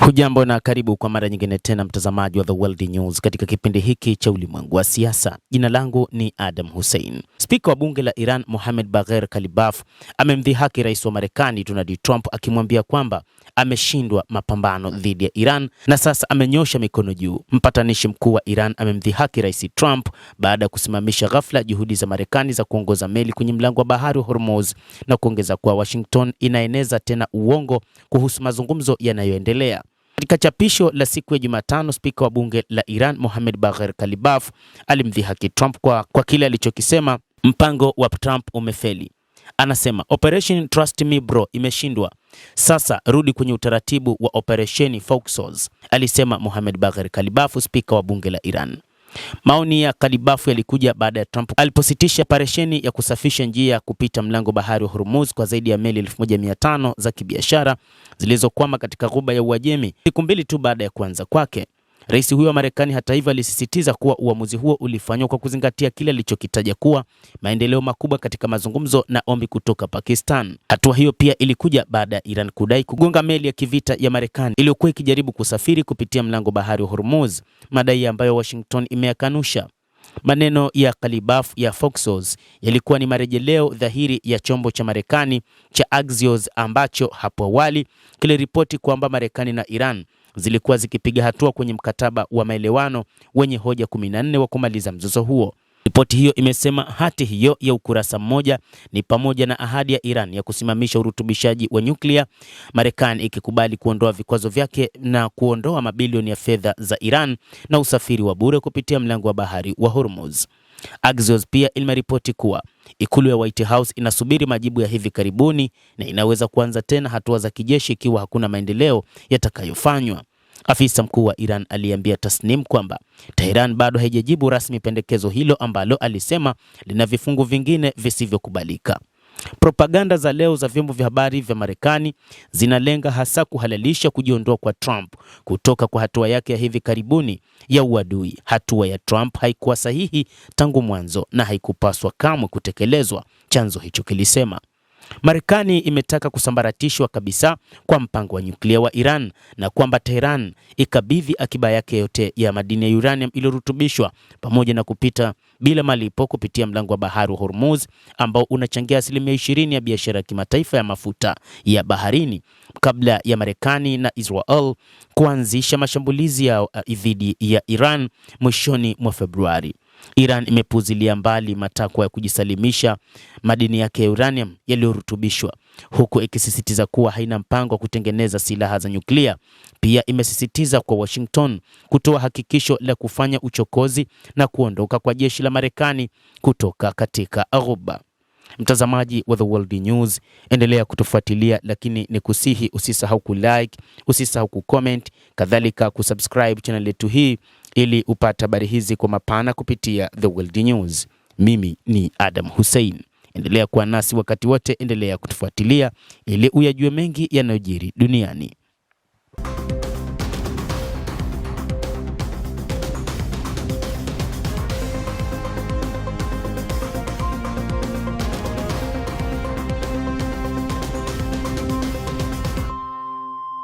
Hujambo na karibu kwa mara nyingine tena mtazamaji wa The World News katika kipindi hiki cha ulimwengu wa siasa. Jina langu ni Adam Hussein. Spika wa bunge la Iran Mohamed Bagher Kalibaf amemdhihaki rais wa Marekani Donald Trump akimwambia kwamba ameshindwa mapambano dhidi ya Iran na sasa amenyosha mikono juu. Mpatanishi mkuu wa Iran amemdhihaki rais Trump baada ya kusimamisha ghafla juhudi za Marekani za kuongoza meli kwenye mlango wa bahari wa Hormuz na kuongeza kuwa Washington inaeneza tena uongo kuhusu mazungumzo yanayoendelea. Katika chapisho la siku ya Jumatano, spika wa bunge la Iran Mohamed Bagher Kalibaf alimdhihaki Trump kwa kile alichokisema mpango wa Trump umefeli. Anasema Operation Trust Me Bro imeshindwa. Sasa rudi kwenye utaratibu wa Operation Focus, alisema Mohamed Bagher Kalibaf, spika wa bunge la Iran. Maoni ya Kalibaf yalikuja baada ya Trump alipositisha operesheni ya kusafisha njia kupita mlango bahari wa Hormuz kwa zaidi ya meli 1500 za kibiashara zilizokwama katika ghuba ya Uajemi, siku mbili tu baada ya kuanza kwake. Rais huyo wa Marekani hata hivyo alisisitiza kuwa uamuzi huo ulifanywa kwa kuzingatia kile alichokitaja kuwa maendeleo makubwa katika mazungumzo na ombi kutoka Pakistan. Hatua hiyo pia ilikuja baada ya Iran kudai kugonga meli ya kivita ya Marekani iliyokuwa ikijaribu kusafiri kupitia mlango bahari wa Hormuz, madai ambayo Washington imeyakanusha. Maneno ya Kalibaf ya Fox yalikuwa ni marejeleo dhahiri ya chombo cha Marekani cha Axios ambacho hapo awali kiliripoti kwamba Marekani na Iran zilikuwa zikipiga hatua kwenye mkataba wa maelewano wenye hoja 14 wa kumaliza mzozo huo. Ripoti hiyo imesema hati hiyo ya ukurasa mmoja ni pamoja na ahadi ya Iran ya kusimamisha urutubishaji wa nyuklia, Marekani ikikubali kuondoa vikwazo vyake na kuondoa mabilioni ya fedha za Iran na usafiri wa bure kupitia mlango wa bahari wa Hormuz. Axios pia imeripoti kuwa ikulu ya White House inasubiri majibu ya hivi karibuni na inaweza kuanza tena hatua za kijeshi ikiwa hakuna maendeleo yatakayofanywa. Afisa mkuu wa Iran aliambia Tasnim kwamba Tehran bado haijajibu rasmi pendekezo hilo ambalo alisema lina vifungu vingine visivyokubalika. Propaganda za leo za vyombo vya habari vya Marekani zinalenga hasa kuhalalisha kujiondoa kwa Trump kutoka kwa hatua yake ya hivi karibuni ya uadui. Hatua ya Trump haikuwa sahihi tangu mwanzo na haikupaswa kamwe kutekelezwa, chanzo hicho kilisema. Marekani imetaka kusambaratishwa kabisa kwa mpango wa nyuklia wa Iran na kwamba Tehran ikabidhi akiba yake yote ya madini ya uranium iliyorutubishwa pamoja na kupita bila malipo kupitia mlango wa bahari wa Hormuz ambao unachangia 20% ya biashara ya kimataifa ya mafuta ya baharini, kabla ya Marekani na Israel kuanzisha mashambulizi yao dhidi ya Iran mwishoni mwa Februari. Iran imepuzilia mbali matakwa ya kujisalimisha madini yake ya uranium yaliyorutubishwa, huku ikisisitiza kuwa haina mpango wa kutengeneza silaha za nyuklia. Pia imesisitiza kwa Washington kutoa hakikisho la kufanya uchokozi na kuondoka kwa jeshi la Marekani kutoka katika Ghuba. Mtazamaji wa The World News, endelea kutufuatilia, lakini nikusihi usisahau kulike, usisahau kucomment, kadhalika kusubscribe channel yetu hii ili upate habari hizi kwa mapana kupitia The World News. Mimi ni Adam Hussein. Endelea kuwa nasi wakati wote, endelea kutufuatilia ili uyajue mengi yanayojiri duniani.